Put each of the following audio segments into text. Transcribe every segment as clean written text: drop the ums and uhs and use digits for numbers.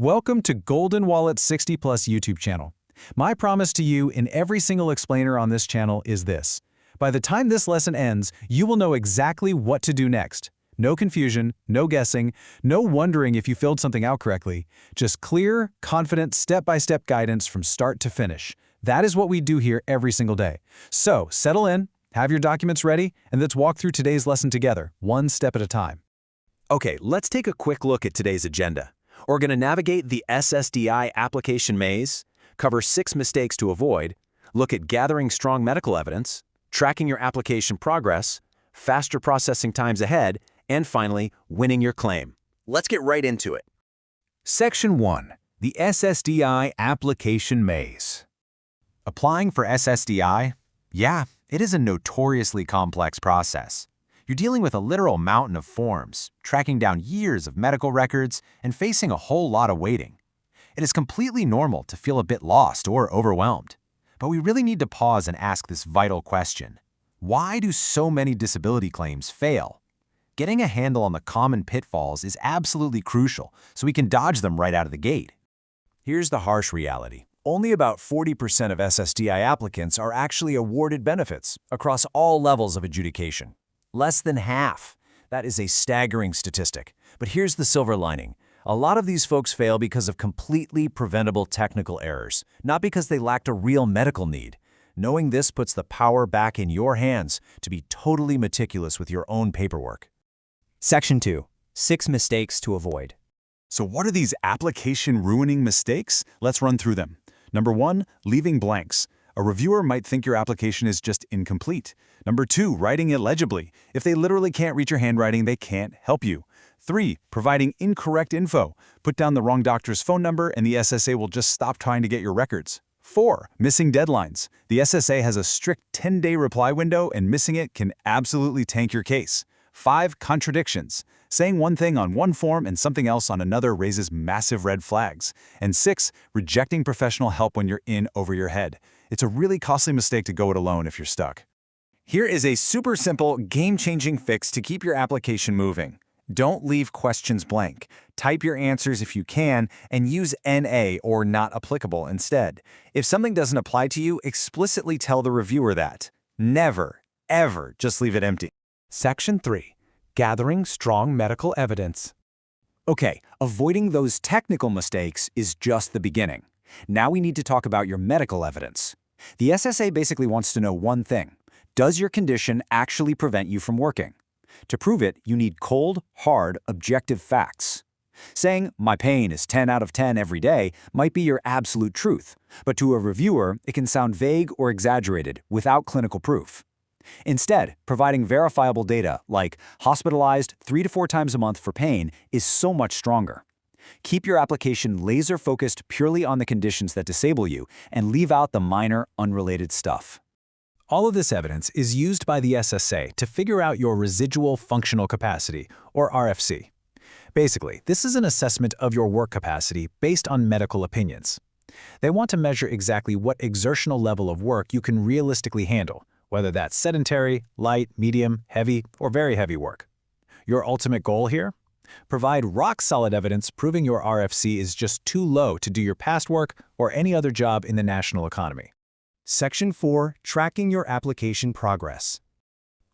Welcome to Golden Wallet's 60 Plus YouTube channel. My promise to you in every single explainer on this channel is this. By the time this lesson ends, you will know exactly what to do next. No confusion, no guessing, no wondering if you filled something out correctly. Just clear, confident, step-by-step guidance from start to finish. That is what we do here every single day. So settle in, have your documents ready, and let's walk through today's lesson together, one step at a time. Okay, let's take a quick look at today's agenda. We're going to navigate the SSDI application maze, cover 6 mistakes to avoid, look at gathering strong medical evidence, tracking your application progress, faster processing times ahead, and finally, winning your claim. Let's get right into it. Section 1. The SSDI Application Maze. Applying for SSDI? Yeah, it is a notoriously complex process. You're dealing with a literal mountain of forms, tracking down years of medical records, and facing a whole lot of waiting. It is completely normal to feel a bit lost or overwhelmed. But we really need to pause and ask this vital question. Why do so many disability claims fail? Getting a handle on the common pitfalls is absolutely crucial so we can dodge them right out of the gate. Here's the harsh reality. Only about 40% of SSDI applicants are actually awarded benefits across all levels of adjudication. Less than half. That is a staggering statistic. But here's the silver lining. A lot of these folks fail because of completely preventable technical errors, not because they lacked a real medical need. Knowing this puts the power back in your hands to be totally meticulous with your own paperwork. Section 2. 6 mistakes to avoid. So what are these application-ruining mistakes? Let's run through them. Number 1, leaving blanks. A reviewer might think your application is just incomplete. Number 2, writing illegibly. If they literally can't read your handwriting, they can't help you. 3, providing incorrect info. Put down the wrong doctor's phone number and the SSA will just stop trying to get your records. 4, missing deadlines. The SSA has a strict 10-day reply window and missing it can absolutely tank your case. 5, contradictions. Saying one thing on one form and something else on another raises massive red flags. And 6, rejecting professional help when you're in over your head. It's a really costly mistake to go it alone if you're stuck. Here is a super simple, game-changing fix to keep your application moving. Don't leave questions blank. Type your answers if you can, and use NA or not applicable instead. If something doesn't apply to you, explicitly tell the reviewer that. Never, ever just leave it empty. Section 3. Gathering strong medical evidence. Okay, avoiding those technical mistakes is just the beginning. Now we need to talk about your medical evidence. The SSA basically wants to know one thing. Does your condition actually prevent you from working? To prove it, you need cold, hard, objective facts. Saying, my pain is 10 out of 10 every day might be your absolute truth, but to a reviewer, it can sound vague or exaggerated without clinical proof. Instead, providing verifiable data like hospitalized 3 to 4 times a month for pain is so much stronger. Keep your application laser-focused purely on the conditions that disable you and leave out the minor, unrelated stuff. All of this evidence is used by the SSA to figure out your residual functional capacity, or RFC. Basically, this is an assessment of your work capacity based on medical opinions. They want to measure exactly what exertional level of work you can realistically handle, whether that's sedentary, light, medium, heavy, or very heavy work. Your ultimate goal here? Provide rock-solid evidence proving your RFC is just too low to do your past work or any other job in the national economy. Section 4. Tracking your application progress.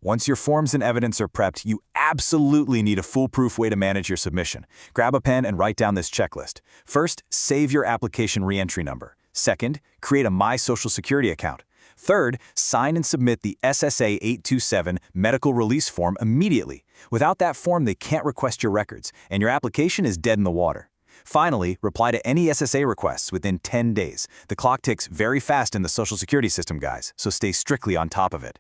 Once your forms and evidence are prepped, you absolutely need a foolproof way to manage your submission. Grab a pen and write down this checklist. First, save your application reentry number. Second, create a My Social Security account. Third, sign and submit the SSA-16 medical release form immediately. Without that form, they can't request your records, and your application is dead in the water. Finally, reply to any SSA requests within 10 days. The clock ticks very fast in the Social Security system, guys, so stay strictly on top of it.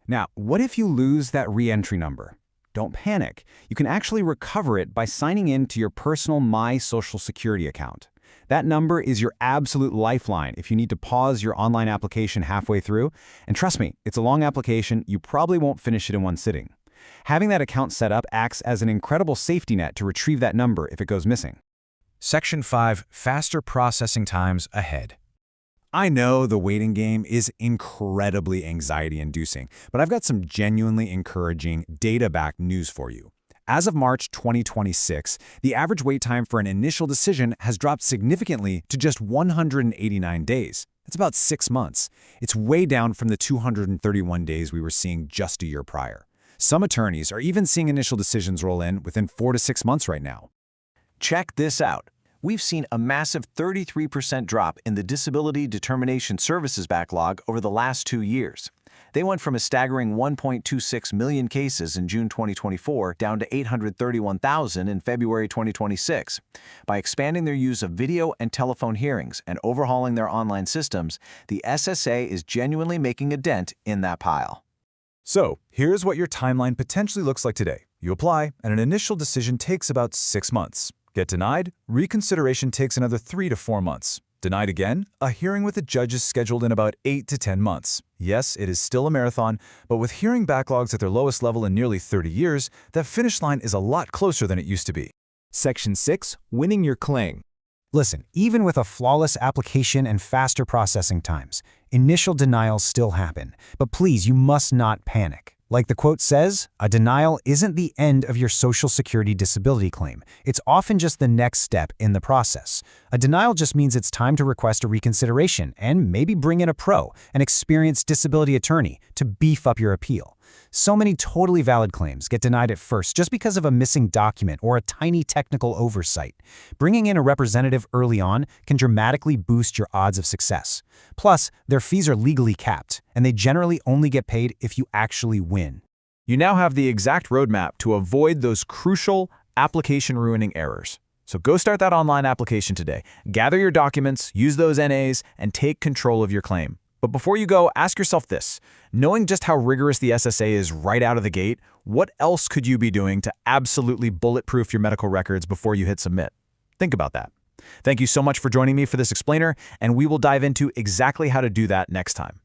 Now, what if you lose that reentry number? Don't panic. You can actually recover it by signing in to your personal My Social Security account. That number is your absolute lifeline if you need to pause your online application halfway through. And trust me, it's a long application. You probably won't finish it in one sitting. Having that account set up acts as an incredible safety net to retrieve that number if it goes missing. Section 5. Faster processing times ahead. I know the waiting game is incredibly anxiety-inducing, but I've got some genuinely encouraging, data-backed news for you. As of March 2026, the average wait time for an initial decision has dropped significantly to just 189 days. That's about 6 months. It's way down from the 231 days we were seeing just a year prior. Some attorneys are even seeing initial decisions roll in within 4 to 6 months right now. Check this out. We've seen a massive 33% drop in the disability determination services backlog over the last 2 years. They went from a staggering 1.26 million cases in June 2024 down to 831,000 in February 2026. By expanding their use of video and telephone hearings and overhauling their online systems, the SSA is genuinely making a dent in that pile. So, here's what your timeline potentially looks like today. You apply, and an initial decision takes about 6 months. Get denied, reconsideration takes another 3 to 4 months. Denied again, a hearing with a judge is scheduled in about 8 to 10 months. Yes, it is still a marathon, but with hearing backlogs at their lowest level in nearly 30 years, that finish line is a lot closer than it used to be. Section 6. Winning your claim. Listen, even with a flawless application and faster processing times, initial denials still happen. But please, you must not panic. Like the quote says, a denial isn't the end of your Social Security disability claim. It's often just the next step in the process. A denial just means it's time to request a reconsideration and maybe bring in a pro, an experienced disability attorney, to beef up your appeal. So many totally valid claims get denied at first just because of a missing document or a tiny technical oversight. Bringing in a representative early on can dramatically boost your odds of success. Plus, their fees are legally capped, and they generally only get paid if you actually win. You now have the exact roadmap to avoid those crucial application-ruining errors. So go start that online application today. Gather your documents, use those NAs, and take control of your claim. But before you go, ask yourself this. Knowing just how rigorous the SSA is right out of the gate, what else could you be doing to absolutely bulletproof your medical records before you hit submit? Think about that. Thank you so much for joining me for this explainer, and we will dive into exactly how to do that next time.